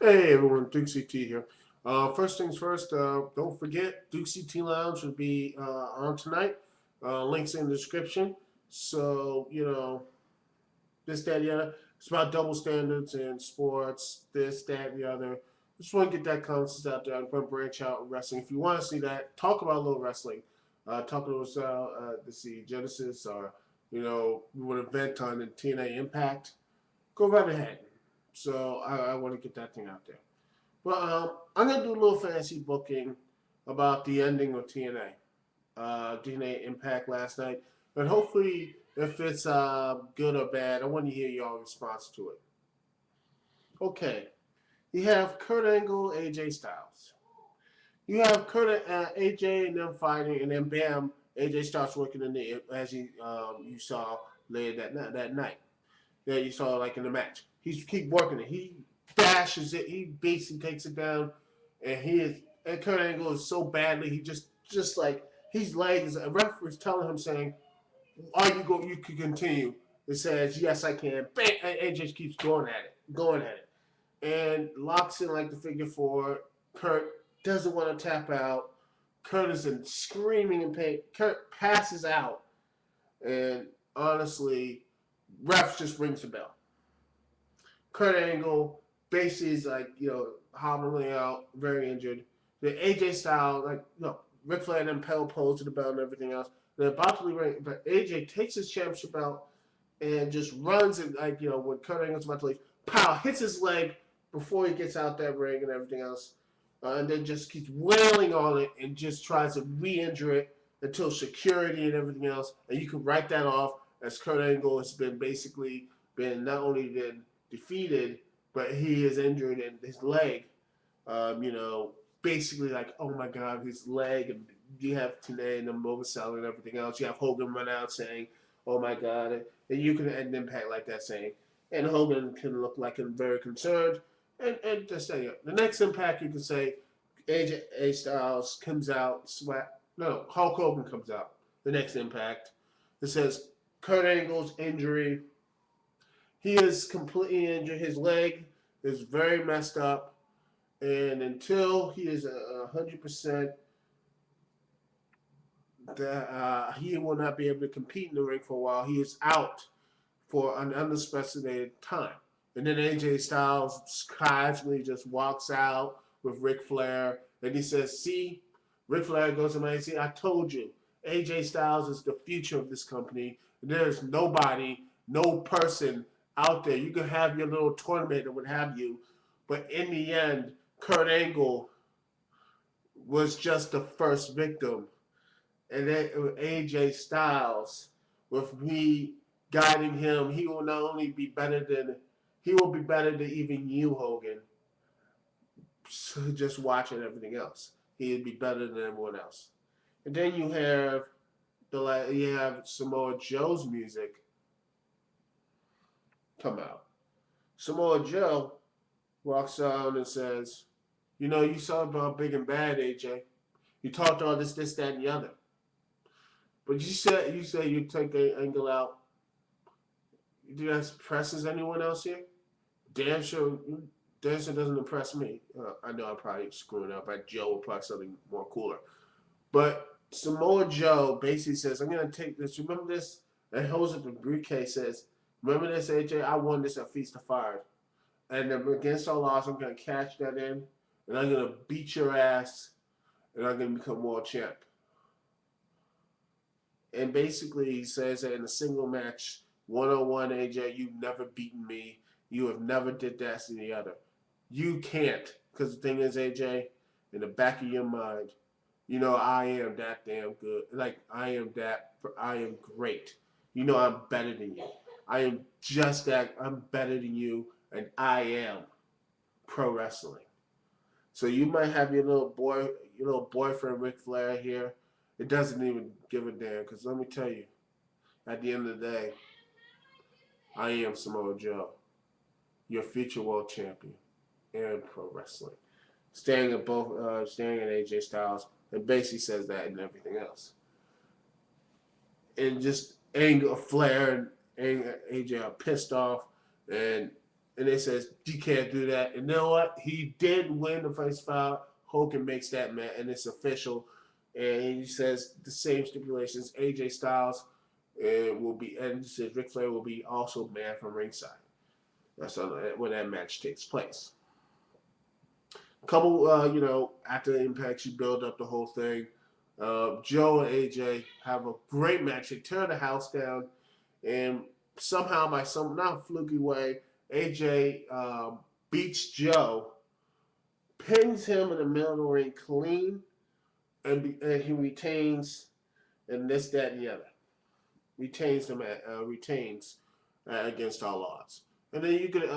Hey everyone, Dukect here. First things first, don't forget Dukect Lounge will be on tonight. Links in the description. So, this, that, the other. It's about double standards in sports, this, that, the other. Just want to get that concept out there. I'm going to branch out in wrestling. If you want to see that, talk about a little wrestling. Talk a little to see Genesis or, we want to vent on the TNA Impact. Go right ahead. So I want to get that thing out there. Well, I'm gonna do a little fancy booking about the ending of TNA. TNA Impact last night, and hopefully, if it's good or bad, I want to hear your response to it. Okay, you have Kurt Angle, AJ Styles. You have Kurt AJ and them fighting, and then bam, AJ starts working in the as you saw later that night. Yeah, you saw like in the match. He's keep working it. He bashes it. He basically takes it down, and he is. And Kurt Angle is so badly. He just like his legs. A ref was telling him saying, "Are you go? You can continue." It says, "Yes, I can." Bang! And just keeps going at it, and locks in like the figure four. Kurt doesn't want to tap out. Kurt is in screaming in pain. Kurt passes out, and honestly, ref just rings the bell. Kurt Angle basically is like, hobbling out, very injured. The AJ style, like, Ric Flair and them pedal pose to the belt and everything else. They're about to leave ring, but AJ takes his championship belt and just runs and, like, when Kurt Angle's about to leave, pow, hits his leg before he gets out that ring and everything else. And then just keeps wailing on it and just tries to re-injure it until security and everything else. And you can write that off as Kurt Angle has been basically been not only been defeated, but he is injured in his leg. Basically like, oh my God, his leg. And you have Tenay and them overselling and everything else. You have Hogan run out saying, oh my God. And you can end Impact like that saying. And Hogan can look like him very concerned. And just say it. The next Impact you can say, AJ Styles comes out, no, Hulk Hogan comes out. The next Impact. It says Kurt Angle's injury. He is completely injured. His leg is very messed up, and until he is 100%, that he will not be able to compete in the ring for a while. He is out for an unspecified time. And then AJ Styles casually just walks out with Ric Flair, and he says, "See, Ric Flair goes to my see. I told you, AJ Styles is the future of this company. There's nobody, no person out there. You can have your little tournament or what have you, but in the end, Kurt Angle was just the first victim, and then AJ Styles, with me guiding him, he will be better than even you, Hogan. So just watching everything else, he'd be better than everyone else." And then you have Samoa Joe's music come out. Samoa Joe walks out and says, you saw about big and bad, AJ. You talked all this, that, and the other. But you say you take the angle out. You think that impresses anyone else here? Damn sure Dancer doesn't impress me. I know I'm probably screwing up. But Joe will probably something more cooler. But Samoa Joe basically says, "I'm gonna take this. Remember this?" And holds up the briefcase. Says, "Remember this, AJ? I won this at Feast of Fire. And against all odds, I'm gonna cash that in, and I'm gonna beat your ass, and I'm gonna become world champ." And basically, he says that in a single match, 101, AJ, you've never beaten me. You have never did that to the other. You can't, because the thing is, AJ, in the back of your mind, I am that damn good. Like I am great. I'm better than you. I am just that. I'm better than you, and I am pro wrestling. So you might have your little boyfriend Ric Flair here. It doesn't even give a damn. Because let me tell you, at the end of the day, I am Samoa Joe, your future world champion in pro wrestling. Staying at AJ Styles, and basically says that and everything else. And just anger, Flair and AJ are pissed off, and and it says you can't do that. And you know what? He did win the first fight. Hogan makes that man, and it's official. And he says the same stipulations. AJ Styles will be, and he says Ric Flair will be also banned from ringside. That's when that match takes place. A couple, after the Impact, you build up the whole thing. Joe and AJ have a great match. They tear the house down, and somehow, by some not fluky way, AJ beats Joe, pins him in the middle of the ring clean, and he retains, and this, that, and the other. Retains against all odds. And then you could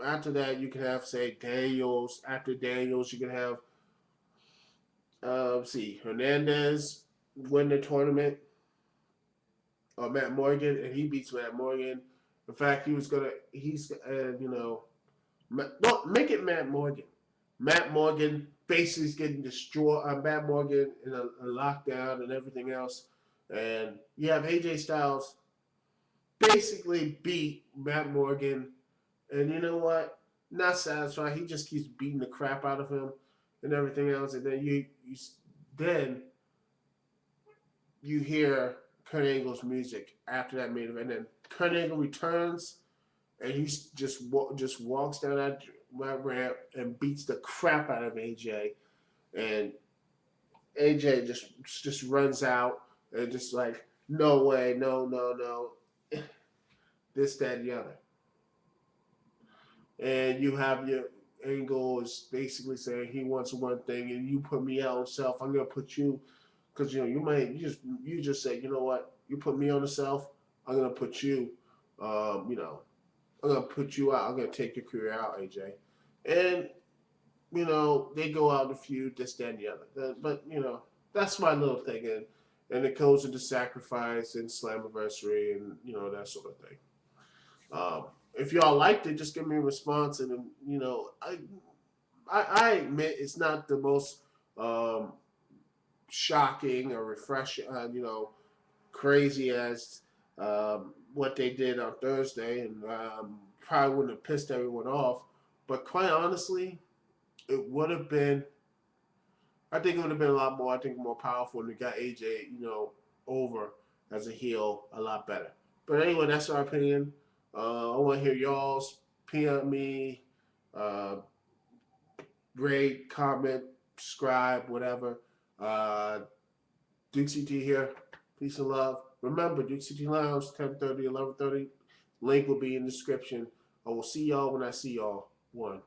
after that you can have say Daniels. After Daniels, you can have see Hernandez win the tournament, or Matt Morgan, and he beats Matt Morgan. In fact, he's no, make it Matt Morgan. Matt Morgan basically is getting destroyed. Matt Morgan in a lockdown and everything else, and you have AJ Styles basically beat Matt Morgan, and you know what? Not satisfied. He just keeps beating the crap out of him and everything else, and then then you hear Kurt Angle's music after that main event, and then Kurt Angle returns, and he just walks down that ramp and beats the crap out of AJ, and AJ just runs out and just like, no way, no, no, no, this, that, and the other. And you have your Angle is basically saying he wants one thing, and you put me out on self. I'm gonna put you, because you just say, you know what, you put me on the self, I'm gonna put you, you know, I'm gonna put you out. I'm gonna take your career out, AJ. And they go out in a feud, this, that, and the other. But that's my little thing, and it goes into sacrifice and Slammiversary and that sort of thing. If y'all liked it, just give me a response, and I admit it's not the most um, shocking or refreshing, crazy as what they did on Thursday, and probably wouldn't have pissed everyone off. But quite honestly, it would have been. I think it would have been a lot more. I think more powerful, and it got AJ, over as a heel a lot better. But anyway, that's our opinion. I want to hear y'all's. PM me, uh, rate, comment, subscribe, whatever. Uh, Duke CT here. Peace and love. Remember, Duke CT Lounge, 10:30, 11:30. Link will be in the description. I will see y'all when I see y'all. One.